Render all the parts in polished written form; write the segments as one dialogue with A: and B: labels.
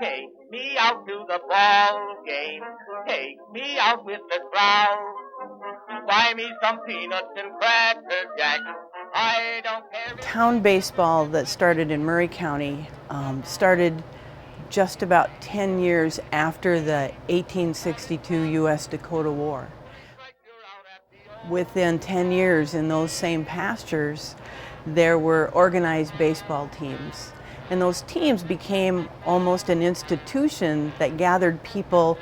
A: Take me out to the ball game. Take me out with the crowd. Buy me some peanuts and cracker jack. I don't care.
B: Town baseball that started in Murray County started just about 10 years after the 1862 U.S.-Dakota War. Within 10 years in those same pastures, there were organized baseball teams. And those teams became almost an institution that gathered people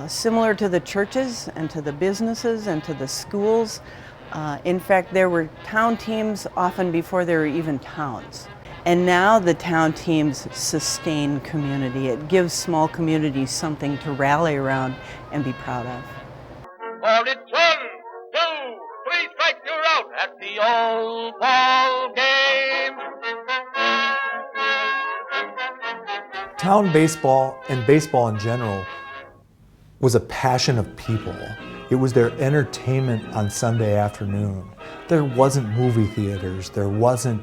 B: similar to the churches and to the businesses and to the schools. In fact, there were town teams often before there were even towns. And now the town teams sustain community. It gives small communities something to rally around and be proud of.
A: Well, it's 1, 2, 3 strikes, you're out at the old ball game.
C: Town baseball and baseball in general was a passion of people. It was their entertainment on Sunday afternoon. There wasn't movie theaters, there wasn't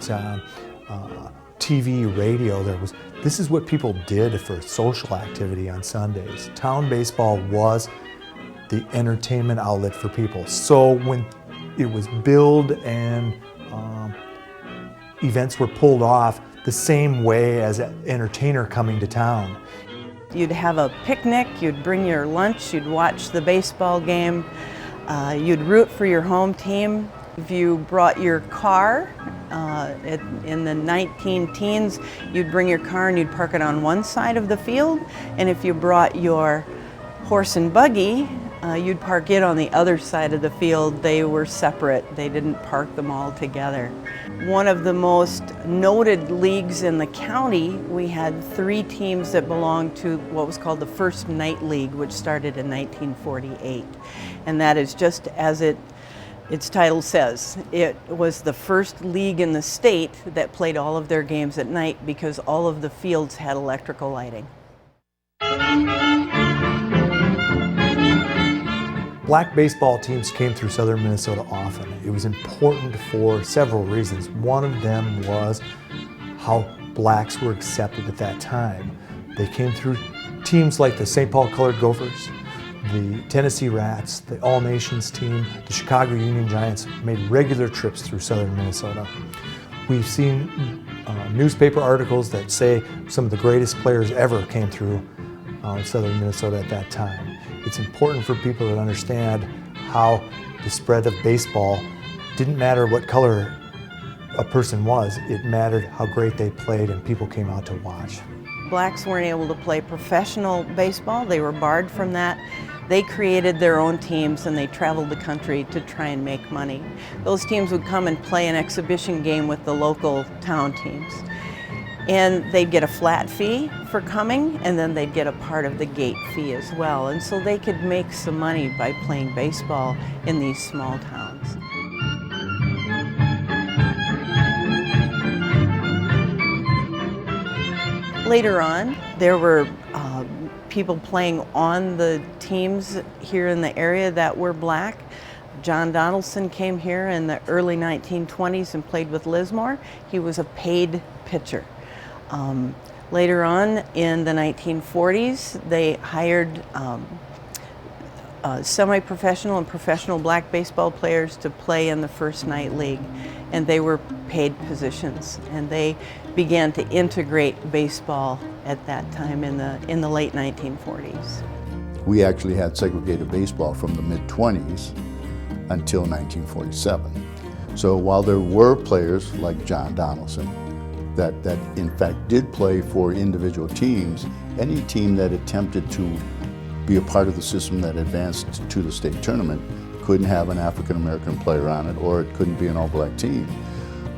C: TV, radio. This is what people did for social activity on Sundays. Town baseball was the entertainment outlet for people. So when it was billed and events were pulled off the same way as an entertainer coming to town.
B: You'd have a picnic, you'd bring your lunch, you'd watch the baseball game, you'd root for your home team. If you brought your car, in the 19-teens, you'd bring your car and you'd park it on one side of the field, and if you brought your horse and buggy, you'd park it on the other side of the field. They were separate. They didn't park them all together. One of the most noted leagues in the county, we had 3 teams that belonged to what was called the First Night League, which started in 1948. And that is just as its title says. It was the first league in the state that played all of their games at night because all of the fields had electrical lighting.
C: Black baseball teams came through southern Minnesota often. It was important for several reasons. One of them was how blacks were accepted at that time. They came through teams like the St. Paul Colored Gophers, the Tennessee Rats, the All Nations team, the Chicago Union Giants made regular trips through southern Minnesota. We've seen newspaper articles that say some of the greatest players ever came through southern Minnesota at that time. It's important for people to understand how the spread of baseball didn't matter what color a person was, it mattered how great they played and people came out to watch.
B: Blacks weren't able to play professional baseball, they were barred from that. They created their own teams and they traveled the country to try and make money. Those teams would come and play an exhibition game with the local town teams. And they'd get a flat fee for coming, and then they'd get a part of the gate fee as well. And so they could make some money by playing baseball in these small towns. Later on, there were people playing on the teams here in the area that were black. John Donaldson came here in the early 1920s and played with Lismore. He was a paid pitcher. Later on in the 1940s, they hired semi-professional and professional black baseball players to play in the First Night League, and they were paid positions, and they began to integrate baseball at that time in the late 1940s.
D: We actually had segregated baseball from the mid-20s until 1947. So while there were players like John Donaldson that in fact did play for individual teams, any team that attempted to be a part of the system that advanced to the state tournament couldn't have an African American player on it, or it couldn't be an all-black team.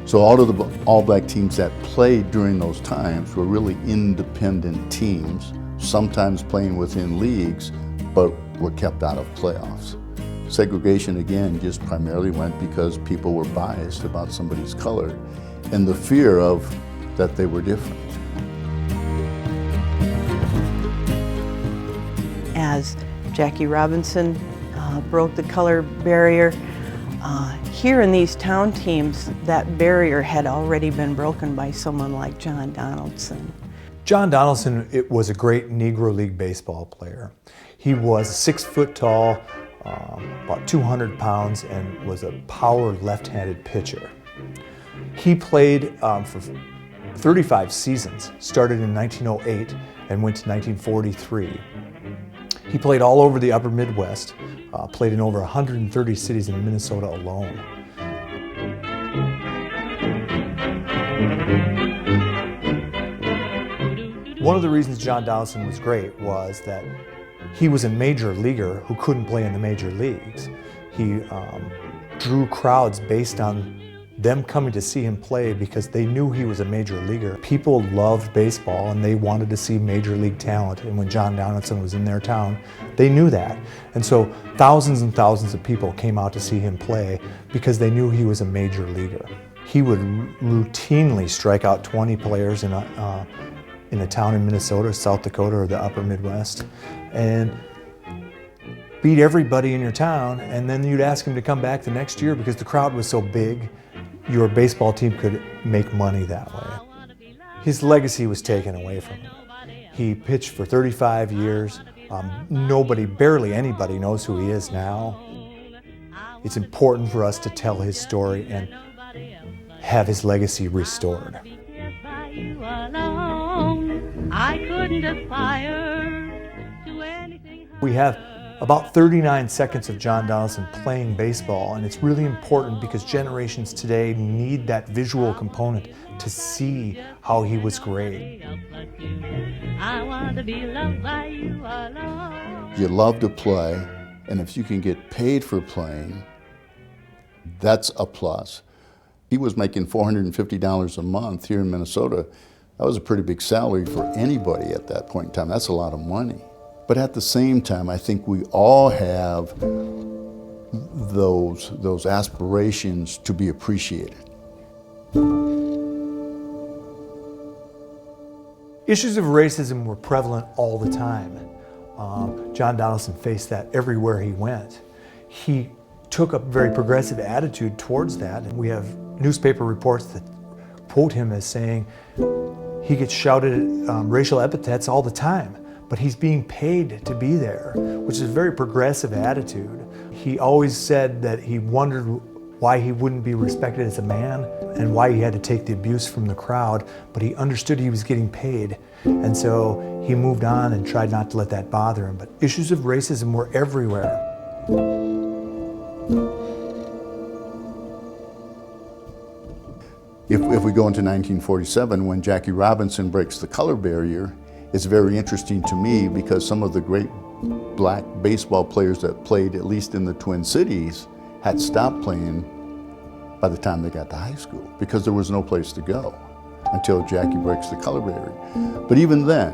D: So all of the all-black teams that played during those times were really independent teams, sometimes playing within leagues, but were kept out of playoffs. Segregation, again, just primarily went because people were biased about somebody's color and the fear of that they were different.
B: As Jackie Robinson broke the color barrier, here in these town teams, that barrier had already been broken by someone like John Donaldson.
C: John Donaldson was a great Negro League baseball player. He was 6 foot tall, about 200 pounds, and was a power left-handed pitcher. He played for 35 seasons, started in 1908 and went to 1943. He played all over the Upper Midwest, played in over 130 cities in Minnesota alone. One of the reasons John Donaldson was great was that he was a major leaguer who couldn't play in the major leagues. He drew crowds based on them coming to see him play because they knew he was a major leaguer. People loved baseball and they wanted to see major league talent, and when John Donaldson was in their town, they knew that. And so thousands and thousands of people came out to see him play because they knew he was a major leaguer. He would routinely strike out 20 players in a town in Minnesota, South Dakota, or the Upper Midwest, and beat everybody in your town, and then you'd ask him to come back the next year because the crowd was so big, your baseball team could make money that way. His legacy was taken away from him. He pitched for 35 years. Barely anybody knows who he is now. It's important for us to tell his story and have his legacy restored. We have about 39 seconds of John Donaldson playing baseball, and it's really important because generations today need that visual component to see how he was great.
D: You love to play, and if you can get paid for playing, that's a plus. He was making $450 a month here in Minnesota. That was a pretty big salary for anybody at that point in time. That's a lot of money. But at the same time, I think we all have those aspirations to be appreciated.
C: Issues of racism were prevalent all the time. John Donaldson faced that everywhere he went. He took a very progressive attitude towards that, and we have newspaper reports that quote him as saying he gets shouted racial epithets all the time, but he's being paid to be there, which is a very progressive attitude. He always said that he wondered why he wouldn't be respected as a man and why he had to take the abuse from the crowd, but he understood he was getting paid, and so he moved on and tried not to let that bother him. But issues of racism were everywhere.
D: If we go into 1947, when Jackie Robinson breaks the color barrier, it's very interesting to me because some of the great black baseball players that played, at least in the Twin Cities, had stopped playing by the time they got to high school because there was no place to go until Jackie breaks the color barrier. But even then,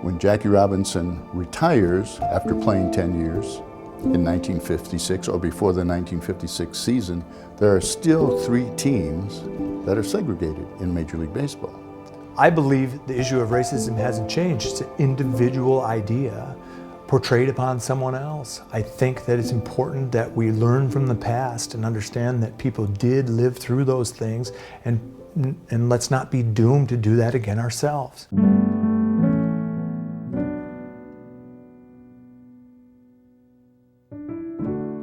D: when Jackie Robinson retires after playing 10 years in 1956 or before the 1956 season, there are still 3 teams that are segregated in Major League Baseball.
C: I believe the issue of racism hasn't changed. It's an individual idea portrayed upon someone else. I think that it's important that we learn from the past and understand that people did live through those things, and let's not be doomed to do that again ourselves.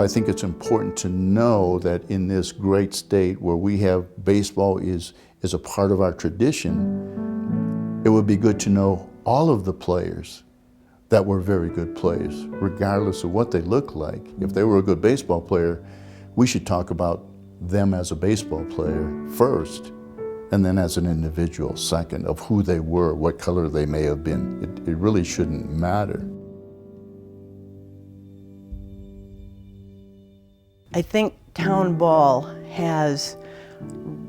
D: I think it's important to know that in this great state where we have baseball is a part of our tradition, it would be good to know all of the players that were very good players, regardless of what they look like. If they were a good baseball player, we should talk about them as a baseball player first, and then as an individual second, of who they were, what color they may have been. It really shouldn't matter.
B: I think town ball has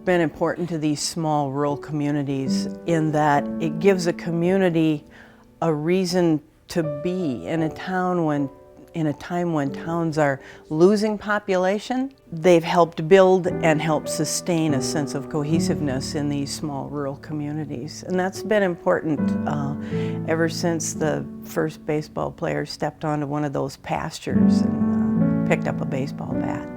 B: been important to these small rural communities in that it gives a community a reason to be in a time when towns are losing population. They've helped build and help sustain a sense of cohesiveness in these small rural communities, and that's been important ever since the first baseball player stepped onto one of those pastures and picked up a baseball bat.